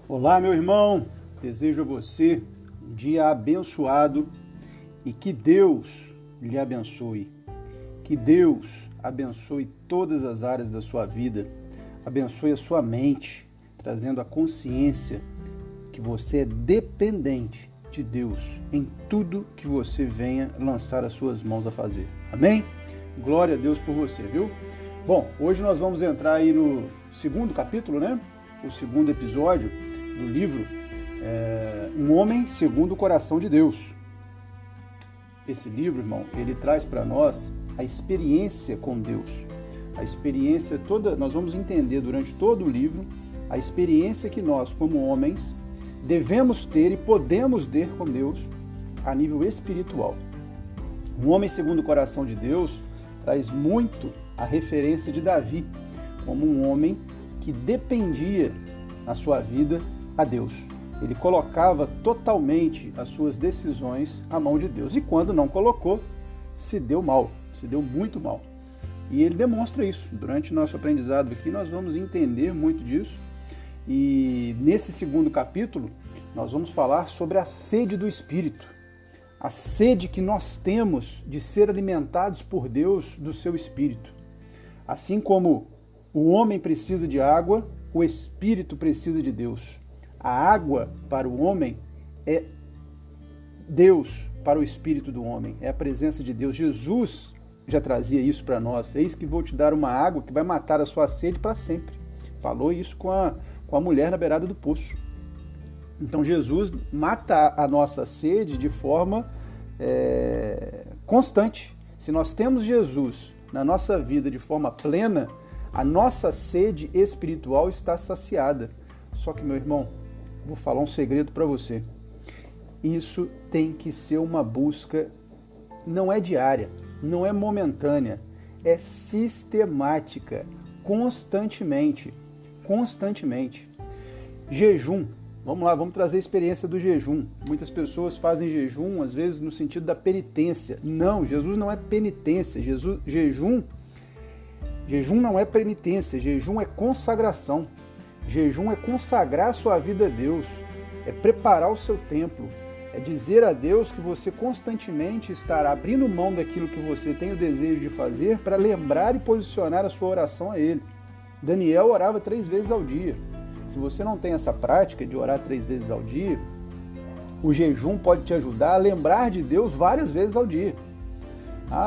Olá, meu irmão, desejo a você um dia abençoado e que Deus lhe abençoe. Que Deus abençoe todas as áreas da sua vida, abençoe a sua mente, trazendo a consciência que você é dependente de Deus em tudo que você venha lançar as suas mãos a fazer. Amém? Glória a Deus por você, viu? Bom, hoje nós vamos entrar aí no segundo capítulo, né? O segundo episódio do livro Um Homem Segundo o Coração de Deus. Esse livro, irmão, ele traz para nós a experiência com Deus. A experiência toda, nós vamos entender durante todo o livro a experiência que nós, como homens, devemos ter e podemos ter com Deus a nível espiritual. Um homem segundo o coração de Deus traz muito a referência de Davi, como um homem que dependia na sua vida a Deus. Ele colocava totalmente as suas decisões à mão de Deus. E quando não colocou, se deu mal, se deu muito mal. E ele demonstra isso. Durante nosso aprendizado aqui, nós vamos entender muito disso. E nesse segundo capítulo, nós vamos falar sobre a sede do Espírito. A sede que nós temos de ser alimentados por Deus do seu Espírito. Assim como o homem precisa de água, o Espírito precisa de Deus. A água para o homem é Deus para o Espírito do homem. É a presença de Deus. Jesus já trazia isso para nós. Eis que vou te dar uma água que vai matar a sua sede para sempre. Falou isso com a mulher na beirada do poço. Então Jesus mata a nossa sede de forma constante. Se nós temos Jesus na nossa vida de forma plena, a nossa sede espiritual está saciada. Só que, meu irmão, vou falar um segredo para você. Isso tem que ser uma busca, não é diária, não é momentânea, é sistemática, constantemente. Jejum. Vamos lá, vamos trazer a experiência do jejum. Muitas pessoas fazem jejum, às vezes, no sentido da penitência. Não, Jesus não é penitência. Jejum não é penitência, jejum é consagração. Jejum é consagrar a sua vida a Deus, é preparar o seu templo, é dizer a Deus que você constantemente estará abrindo mão daquilo que você tem o desejo de fazer para lembrar e posicionar a sua oração a Ele. Daniel orava 3 vezes ao dia. Se você não tem essa prática de orar 3 vezes ao dia, o jejum pode te ajudar a lembrar de Deus várias vezes ao dia.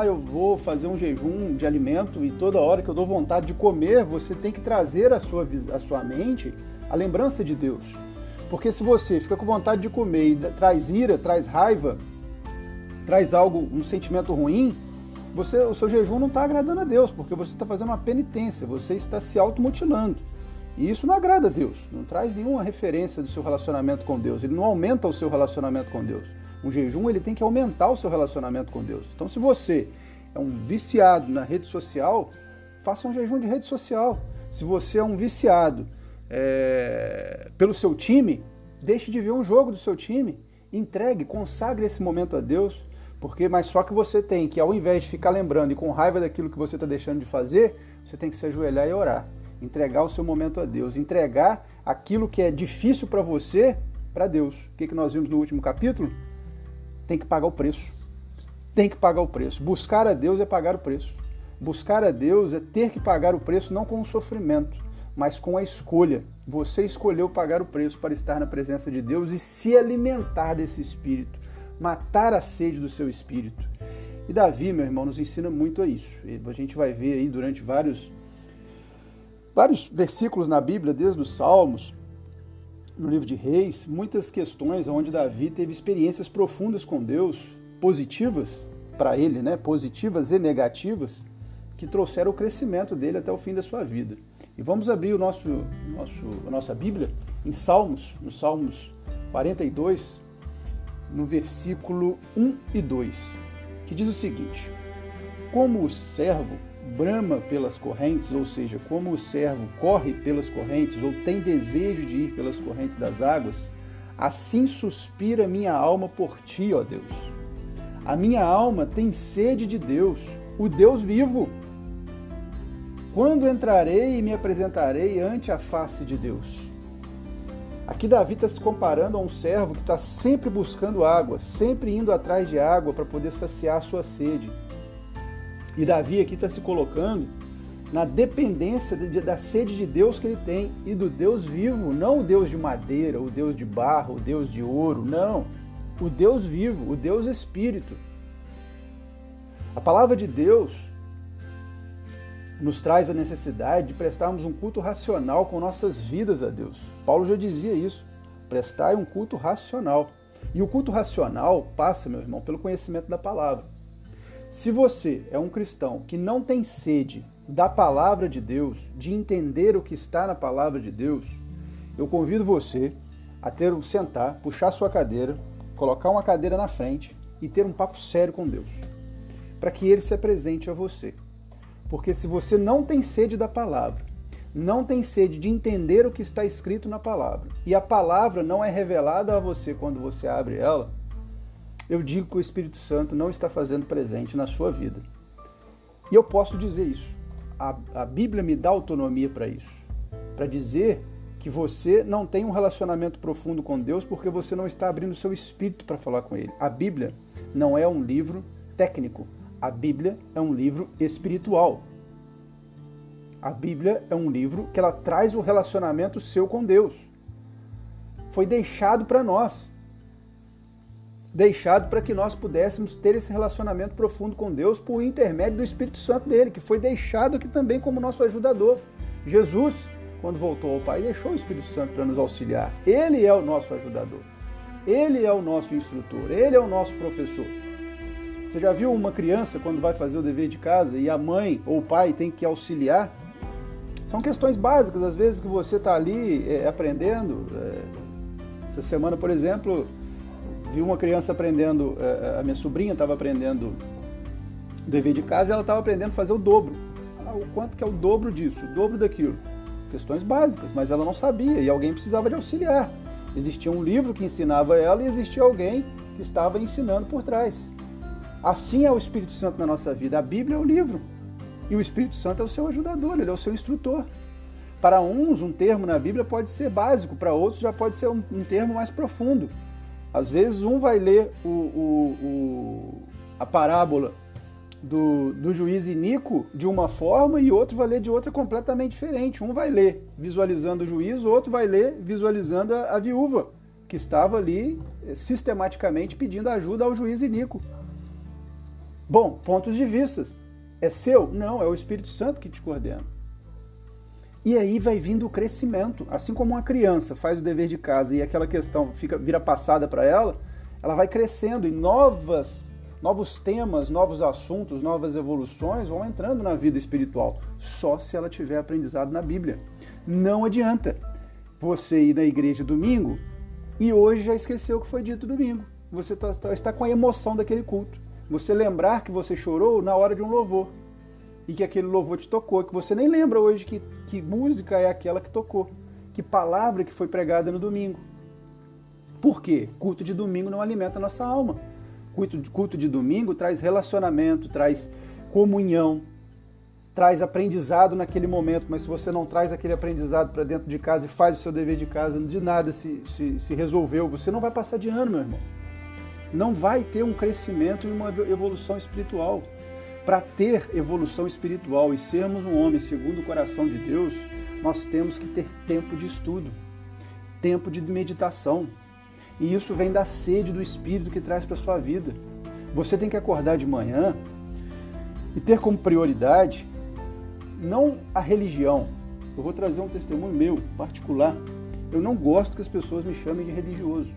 Eu vou fazer um jejum de alimento e toda hora que eu dou vontade de comer, você tem que trazer à sua mente a lembrança de Deus. Porque se você fica com vontade de comer e traz ira, traz raiva, traz um sentimento ruim, o seu jejum não está agradando a Deus, porque você está fazendo uma penitência, você está se automutilando. E isso não agrada a Deus, não traz nenhuma referência do seu relacionamento com Deus, ele não aumenta o seu relacionamento com Deus. O jejum ele tem que aumentar o seu relacionamento com Deus. Então, se você é um viciado na rede social, faça um jejum de rede social. Se você é um viciado pelo seu time, deixe de ver um jogo do seu time, entregue, consagre esse momento a Deus, mas só que você tem que, ao invés de ficar lembrando e com raiva daquilo que você está deixando de fazer, você tem que se ajoelhar e orar, entregar o seu momento a Deus, entregar aquilo que é difícil para você, para Deus. O que nós vimos no último capítulo? Tem que pagar o preço. Tem que pagar o preço. Buscar a Deus é pagar o preço. Buscar a Deus é ter que pagar o preço não com o sofrimento, mas com a escolha. Você escolheu pagar o preço para estar na presença de Deus e se alimentar desse Espírito, matar a sede do seu Espírito. E Davi, meu irmão, nos ensina muito a isso. A gente vai ver aí durante vários versículos na Bíblia, desde os Salmos, no livro de Reis, muitas questões onde Davi teve experiências profundas com Deus, positivas para ele, né? Positivas e negativas, que trouxeram o crescimento dele até o fim da sua vida. E vamos abrir a nossa Bíblia em Salmos, no Salmos 42, no versículo 1 e 2, que diz o seguinte: como o servo brama pelas correntes, ou seja, como o servo corre pelas correntes, ou tem desejo de ir pelas correntes das águas, assim suspira minha alma por ti, ó Deus. A minha alma tem sede de Deus, o Deus vivo. Quando entrarei e me apresentarei ante a face de Deus? Aqui Davi está se comparando a um servo que está sempre buscando água, sempre indo atrás de água para poder saciar a sua sede. E Davi aqui está se colocando na dependência da sede de Deus que ele tem e do Deus vivo, não o Deus de madeira, o Deus de barro, o Deus de ouro, não. O Deus vivo, o Deus Espírito. A palavra de Deus nos traz a necessidade de prestarmos um culto racional com nossas vidas a Deus. Paulo já dizia isso, prestai um culto racional. E o culto racional passa, meu irmão, pelo conhecimento da palavra. Se você é um cristão que não tem sede da palavra de Deus, de entender o que está na palavra de Deus, eu convido você a sentar, puxar sua cadeira, colocar uma cadeira na frente e ter um papo sério com Deus, para que Ele se apresente a você. Porque se você não tem sede da palavra, não tem sede de entender o que está escrito na palavra, e a palavra não é revelada a você quando você abre ela, eu digo que o Espírito Santo não está fazendo presente na sua vida. E eu posso dizer isso. A Bíblia me dá autonomia para isso. Para dizer que você não tem um relacionamento profundo com Deus porque você não está abrindo o seu espírito para falar com Ele. A Bíblia não é um livro técnico. A Bíblia é um livro espiritual. A Bíblia é um livro que ela traz o relacionamento seu com Deus. Foi deixado para nós. Deixado para que nós pudéssemos ter esse relacionamento profundo com Deus por intermédio do Espírito Santo dele, que foi deixado aqui também como nosso ajudador. Jesus, quando voltou ao Pai, deixou o Espírito Santo para nos auxiliar. Ele é o nosso ajudador. Ele é o nosso instrutor. Ele é o nosso professor. Você já viu uma criança quando vai fazer o dever de casa e a mãe ou o pai tem que auxiliar? São questões básicas, às vezes, que você está ali aprendendo. Essa semana, por exemplo, vi uma criança aprendendo, a minha sobrinha estava aprendendo o dever de casa e ela estava aprendendo a fazer o dobro. O quanto que é o dobro disso, o dobro daquilo. Questões básicas, mas ela não sabia e alguém precisava de auxiliar. Existia um livro que ensinava ela e existia alguém que estava ensinando por trás. Assim é o Espírito Santo na nossa vida. A Bíblia é o livro e o Espírito Santo é o seu ajudador, ele é o seu instrutor. Para uns, um termo na Bíblia pode ser básico, para outros já pode ser um termo mais profundo. Às vezes um vai ler a parábola do juiz iníquo de uma forma e outro vai ler de outra completamente diferente. Um vai ler visualizando o juiz, o outro vai ler visualizando a viúva, que estava ali sistematicamente pedindo ajuda ao juiz iníquo. Bom, pontos de vista. É seu? Não, é o Espírito Santo que te coordena. E aí vai vindo o crescimento. Assim como uma criança faz o dever de casa e aquela questão vira passada para ela, ela vai crescendo e novos temas, novos assuntos, novas evoluções vão entrando na vida espiritual. Só se ela tiver aprendizado na Bíblia. Não adianta você ir na igreja domingo e hoje já esqueceu o que foi dito domingo. Você está com a emoção daquele culto. Você lembrar que você chorou na hora de um louvor e que aquele louvor te tocou, que você nem lembra hoje que música é aquela que tocou, que palavra que foi pregada no domingo. Por quê? Culto de domingo não alimenta a nossa alma. Culto de domingo traz relacionamento, traz comunhão, traz aprendizado naquele momento, mas se você não traz aquele aprendizado para dentro de casa e faz o seu dever de casa, de nada se resolveu, você não vai passar de ano, meu irmão. Não vai ter um crescimento e uma evolução espiritual. Para ter evolução espiritual e sermos um homem segundo o coração de Deus, nós temos que ter tempo de estudo, tempo de meditação. E isso vem da sede do Espírito que traz para a sua vida. Você tem que acordar de manhã e ter como prioridade não a religião. Eu vou trazer um testemunho meu, particular. Eu não gosto que as pessoas me chamem de religioso.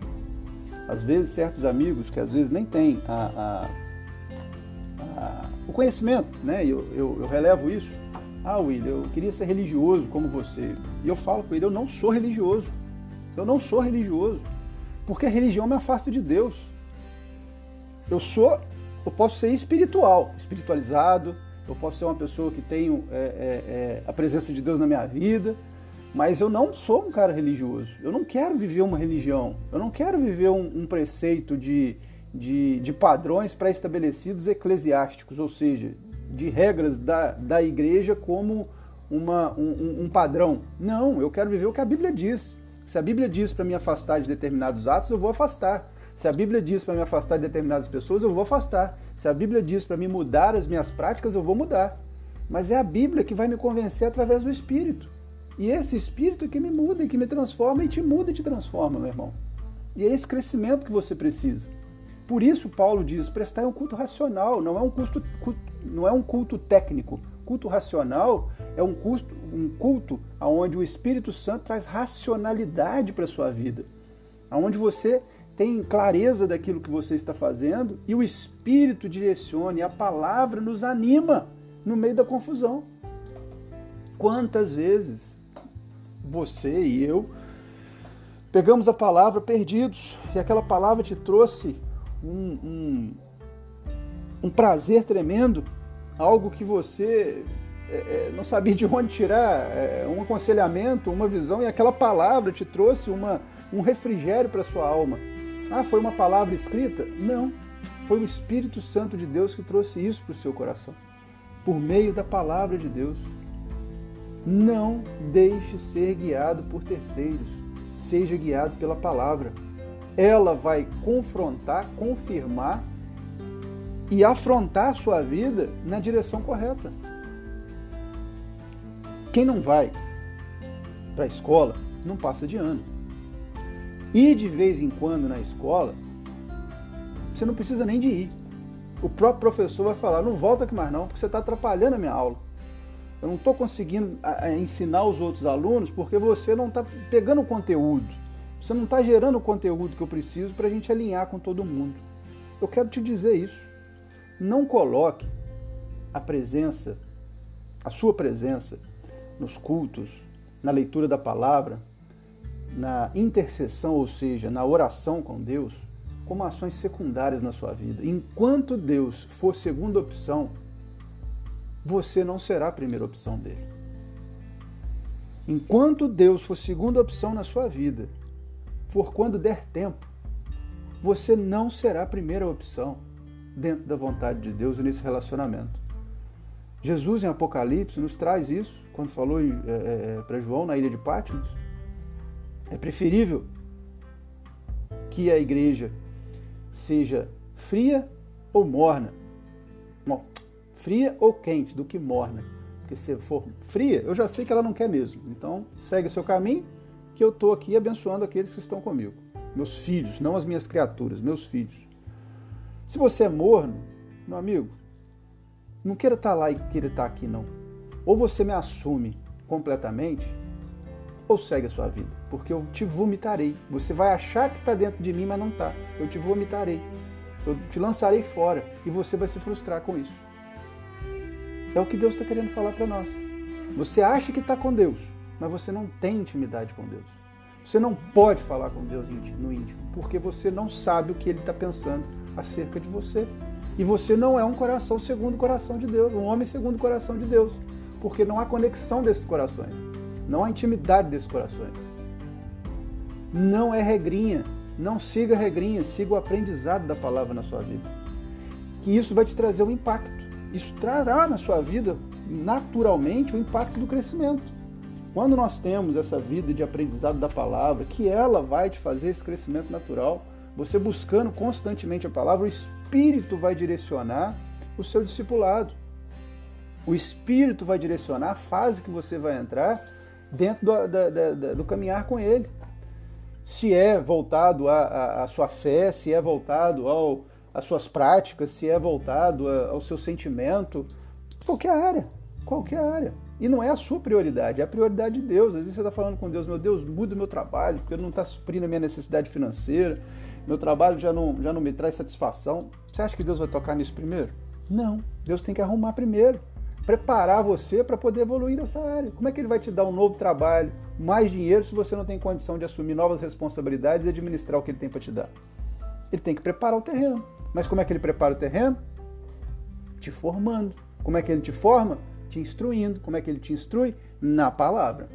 Às vezes, certos amigos que às vezes nem têm o conhecimento, né? Eu relevo isso. William, eu queria ser religioso como você. E eu falo com ele, eu não sou religioso. Eu não sou religioso. Porque a religião me afasta de Deus. Eu posso ser espiritualizado, eu posso ser uma pessoa que tenho a presença de Deus na minha vida, mas eu não sou um cara religioso. Eu não quero viver uma religião. Eu não quero viver um preceito de padrões pré-estabelecidos eclesiásticos, ou seja, de regras da igreja como um padrão. Não, eu quero viver o que a Bíblia diz. Se a Bíblia diz para me afastar de determinados atos, eu vou afastar. Se a Bíblia diz para me afastar de determinadas pessoas, eu vou afastar. Se a Bíblia diz para me mudar as minhas práticas, eu vou mudar. Mas é a Bíblia que vai me convencer através do Espírito. E esse Espírito que me muda, que me transforma e te muda e te transforma, meu irmão. E é esse crescimento que você precisa. Por isso Paulo diz, prestar é um culto racional, não é um culto técnico. Culto racional é um culto onde o Espírito Santo traz racionalidade para a sua vida. Onde você tem clareza daquilo que você está fazendo e o Espírito direciona e a palavra nos anima no meio da confusão. Quantas vezes você e eu pegamos a palavra perdidos e aquela palavra te trouxe um prazer tremendo, algo que você não sabia de onde tirar, um aconselhamento, uma visão, e aquela palavra te trouxe um refrigério para a sua alma. Ah, foi uma palavra escrita? Não, foi o Espírito Santo de Deus que trouxe isso para o seu coração, por meio da palavra de Deus. Não deixe ser guiado por terceiros, seja guiado pela palavra. Ela vai confrontar, confirmar e afrontar a sua vida na direção correta. Quem não vai para a escola não passa de ano. Ir de vez em quando na escola, você não precisa nem de ir. O próprio professor vai falar, não volta aqui mais não, porque você está atrapalhando a minha aula. Eu não estou conseguindo ensinar os outros alunos porque você não está pegando o conteúdo. Você não está gerando o conteúdo que eu preciso para a gente alinhar com todo mundo. Eu quero te dizer isso. Não coloque a sua presença nos cultos, na leitura da palavra, na intercessão, ou seja, na oração com Deus, como ações secundárias na sua vida. Enquanto Deus for segunda opção, você não será a primeira opção dele. Enquanto Deus for segunda opção na sua vida, for quando der tempo, você não será a primeira opção dentro da vontade de Deus e nesse relacionamento. Jesus, em Apocalipse, nos traz isso, quando falou para João na ilha de Patmos. É preferível que a igreja seja fria ou morna. Bom, fria ou quente, do que morna. Porque se for fria, eu já sei que ela não quer mesmo. Então, segue o seu caminho, que eu estou aqui abençoando aqueles que estão comigo. Meus filhos, não as minhas criaturas, meus filhos. Se você é morno, meu amigo, não queira estar lá e queira estar aqui, não. Ou você me assume completamente, ou segue a sua vida. Porque eu te vomitarei. Você vai achar que está dentro de mim, mas não está. Eu te vomitarei. Eu te lançarei fora e você vai se frustrar com isso. É o que Deus está querendo falar para nós. Você acha que está com Deus, mas você não tem intimidade com Deus. Você não pode falar com Deus no íntimo, porque você não sabe o que Ele está pensando acerca de você. E você não é um coração segundo o coração de Deus, um homem segundo o coração de Deus, porque não há conexão desses corações, não há intimidade desses corações. Não é regrinha, não siga regrinha, siga o aprendizado da palavra na sua vida. Que isso vai te trazer um impacto. Isso trará na sua vida, naturalmente, o impacto do crescimento. Quando nós temos essa vida de aprendizado da palavra, que ela vai te fazer esse crescimento natural, você buscando constantemente a palavra, o Espírito vai direcionar o seu discipulado. O Espírito vai direcionar a fase que você vai entrar dentro do caminhar com Ele. Se é voltado à sua fé, se é voltado às suas práticas, se é voltado ao seu sentimento, qualquer área. E não é a sua prioridade, é a prioridade de Deus. Às vezes você está falando com Deus, meu Deus, muda o meu trabalho, porque ele não está suprindo a minha necessidade financeira, meu trabalho já não me traz satisfação. Você acha que Deus vai tocar nisso primeiro? Não, Deus tem que arrumar primeiro, preparar você para poder evoluir nessa área. Como é que Ele vai te dar um novo trabalho, mais dinheiro, se você não tem condição de assumir novas responsabilidades e administrar o que Ele tem para te dar? Ele tem que preparar o terreno. Mas como é que Ele prepara o terreno? Te formando. Como é que Ele te forma? Te instruindo. Como é que Ele te instrui? Na palavra.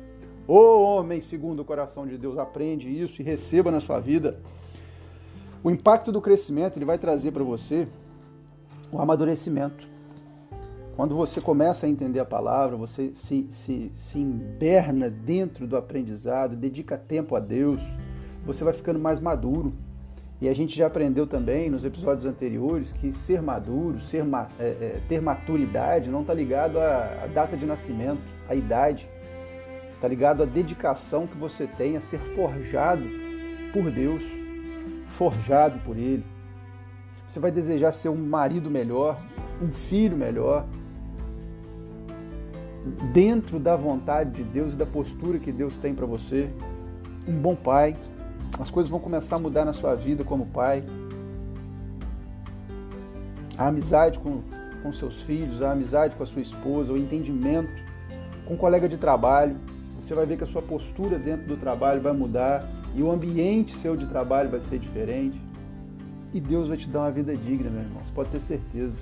Ô homem, segundo o coração de Deus, aprende isso e receba na sua vida. O impacto do crescimento, ele vai trazer para você o amadurecimento. Quando você começa a entender a palavra, você se imberna dentro do aprendizado, dedica tempo a Deus, você vai ficando mais maduro. E a gente já aprendeu também nos episódios anteriores que ser maduro, ter maturidade não está ligado à data de nascimento, à idade. Está ligado à dedicação que você tem a ser forjado por Deus, forjado por Ele. Você vai desejar ser um marido melhor, um filho melhor, dentro da vontade de Deus e da postura que Deus tem para você, um bom pai. As coisas vão começar a mudar na sua vida como pai. A amizade com seus filhos, a amizade com a sua esposa, o entendimento com um colega de trabalho. Você vai ver que a sua postura dentro do trabalho vai mudar e o ambiente seu de trabalho vai ser diferente. E Deus vai te dar uma vida digna, meu irmão. Você pode ter certeza.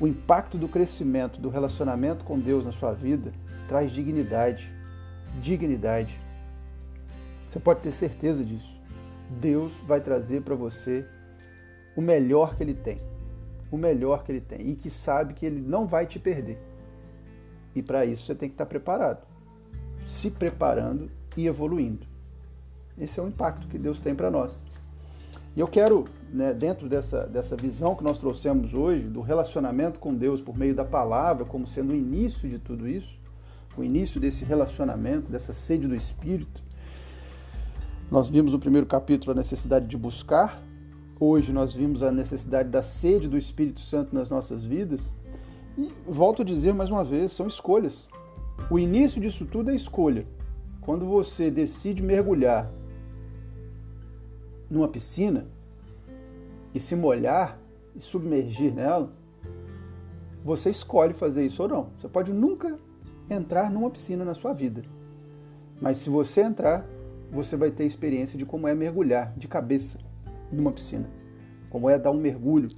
O impacto do crescimento, do relacionamento com Deus na sua vida traz dignidade. Dignidade. Você pode ter certeza disso. Deus vai trazer para você o melhor que Ele tem. O melhor que Ele tem. E que sabe que Ele não vai te perder. E para isso você tem que estar preparado. Se preparando e evoluindo. Esse é o impacto que Deus tem para nós. E eu quero, dentro dessa visão que nós trouxemos hoje, do relacionamento com Deus por meio da palavra, como sendo o início de tudo isso, o início desse relacionamento, dessa sede do Espírito. Nós vimos no primeiro capítulo a necessidade de buscar, hoje nós vimos a necessidade da sede do Espírito Santo nas nossas vidas, e volto a dizer mais uma vez, são escolhas. O início disso tudo é escolha. Quando você decide mergulhar numa piscina e se molhar e submergir nela, você escolhe fazer isso ou não. Você pode nunca entrar numa piscina na sua vida, mas se você entrar, você vai ter experiência de como é mergulhar de cabeça numa piscina, como é dar um mergulho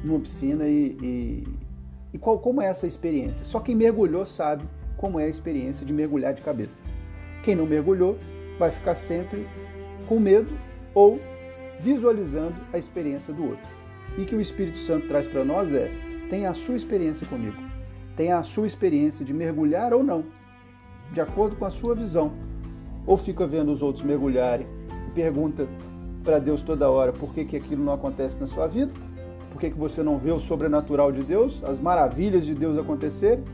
numa piscina e como é essa experiência. Só quem mergulhou sabe como é a experiência de mergulhar de cabeça. Quem não mergulhou vai ficar sempre com medo ou visualizando a experiência do outro. E que o Espírito Santo traz para nós tenha a sua experiência comigo. Tenha a sua experiência de mergulhar ou não, de acordo com a sua visão. Ou fica vendo os outros mergulharem e pergunta para Deus toda hora por que aquilo não acontece na sua vida, por que você não vê o sobrenatural de Deus, as maravilhas de Deus acontecerem,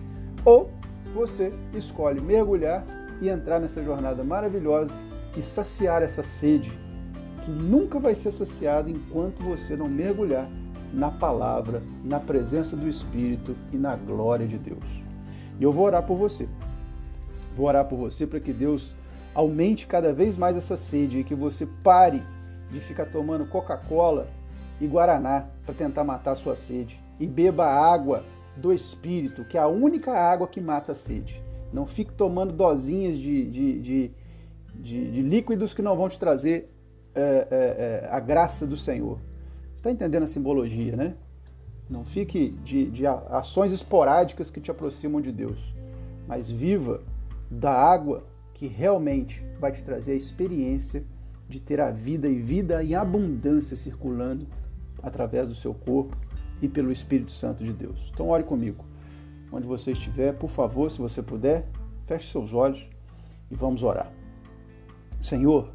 ou você escolhe mergulhar e entrar nessa jornada maravilhosa e saciar essa sede, que nunca vai ser saciada enquanto você não mergulhar na palavra, na presença do Espírito e na glória de Deus. E eu vou orar por você. Vou orar por você para que Deus aumente cada vez mais essa sede e que você pare de ficar tomando Coca-Cola e Guaraná para tentar matar a sua sede. E beba a água do Espírito, que é a única água que mata a sede. Não fique tomando dosinhas de líquidos que não vão te trazer a graça do Senhor. Você está entendendo a simbologia, né? Não fique de ações esporádicas que te aproximam de Deus, mas viva da água que realmente vai te trazer a experiência de ter a vida e vida em abundância circulando através do seu corpo e pelo Espírito Santo de Deus. Então ore comigo. Onde você estiver, por favor, se você puder, feche seus olhos e vamos orar. Senhor,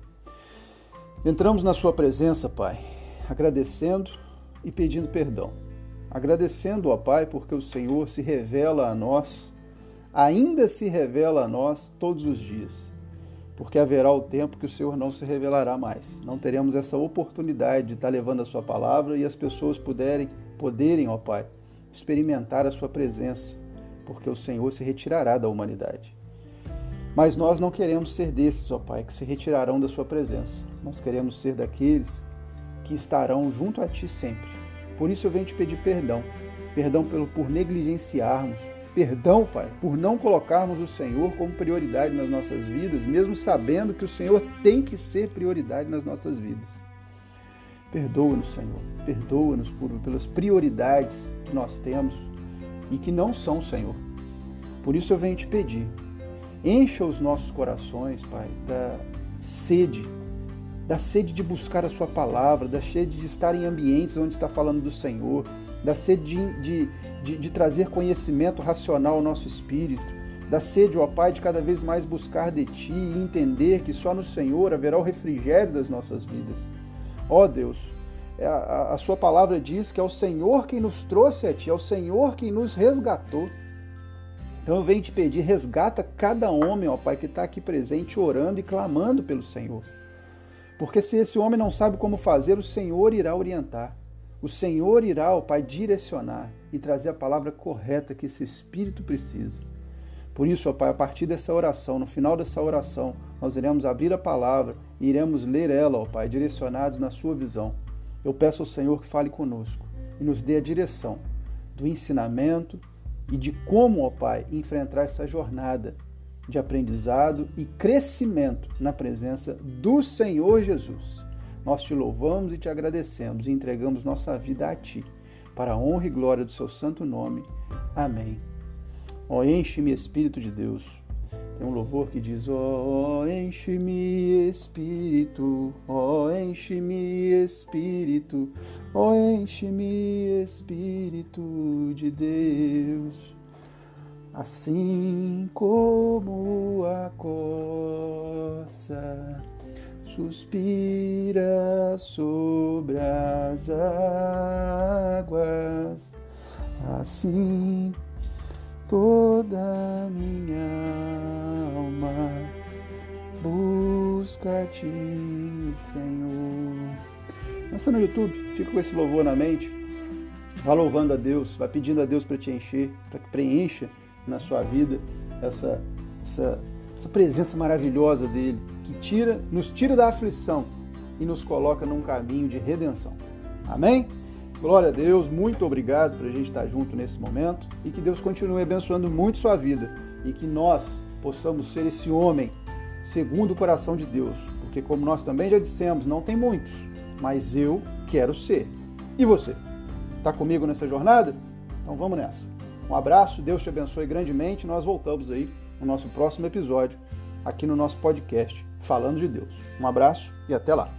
entramos na sua presença, Pai, agradecendo e pedindo perdão. Agradecendo, ó Pai, porque o Senhor se revela a nós, ainda se revela a nós todos os dias. Porque haverá o tempo que o Senhor não se revelará mais. Não teremos essa oportunidade de estar levando a sua palavra e as pessoas poderem, ó Pai, experimentar a sua presença, porque o Senhor se retirará da humanidade. Mas nós não queremos ser desses, ó Pai, que se retirarão da sua presença. Nós queremos ser daqueles que estarão junto a Ti sempre. Por isso eu venho te pedir perdão. Perdão por negligenciarmos. Perdão, Pai, por não colocarmos o Senhor como prioridade nas nossas vidas, mesmo sabendo que o Senhor tem que ser prioridade nas nossas vidas. Perdoa-nos, Senhor. Perdoa-nos pelas prioridades que nós temos e que não são o Senhor. Por isso eu venho te pedir. Encha os nossos corações, Pai, da sede de buscar a sua palavra, da sede de estar em ambientes onde está falando do Senhor, da sede de trazer conhecimento racional ao nosso espírito, da sede, ó Pai, de cada vez mais buscar de Ti e entender que só no Senhor haverá o refrigério das nossas vidas. Ó Deus, a Sua palavra diz que é o Senhor quem nos trouxe a Ti, é o Senhor quem nos resgatou. Então eu venho te pedir, resgata cada homem, ó Pai, que está aqui presente, orando e clamando pelo Senhor. Porque se esse homem não sabe como fazer, o Senhor irá orientar. O Senhor irá, ó Pai, direcionar e trazer a palavra correta que esse espírito precisa. Por isso, ó Pai, a partir dessa oração, no final dessa oração, nós iremos abrir a palavra e iremos ler ela, ó Pai, direcionados na Sua visão. Eu peço ao Senhor que fale conosco e nos dê a direção do ensinamento e de como, ó Pai, enfrentar essa jornada de aprendizado e crescimento na presença do Senhor Jesus. Nós te louvamos e te agradecemos e entregamos nossa vida a Ti, para a honra e glória do Seu santo nome. Amém. Ó, enche-me, Espírito de Deus. Tem um louvor que diz: ó, enche-me, Espírito, ó, enche-me, Espírito, ó, enche-me, Espírito de Deus. Assim como a corça suspira sobre as águas, assim toda minha alma busca a Ti, Senhor. Pensa no YouTube, fica com esse louvor na mente, vai louvando a Deus, vai pedindo a Deus para te encher, para que preencha na sua vida essa presença maravilhosa dele, que nos tira da aflição e nos coloca num caminho de redenção. Amém? Glória a Deus, muito obrigado por a gente estar junto nesse momento e que Deus continue abençoando muito sua vida e que nós possamos ser esse homem segundo o coração de Deus, porque como nós também já dissemos, não tem muitos, mas eu quero ser. E você? Está comigo nessa jornada? Então vamos nessa. Um abraço, Deus te abençoe grandemente. Nós voltamos aí no nosso próximo episódio, aqui no nosso podcast, Falando de Deus. Um abraço e até lá.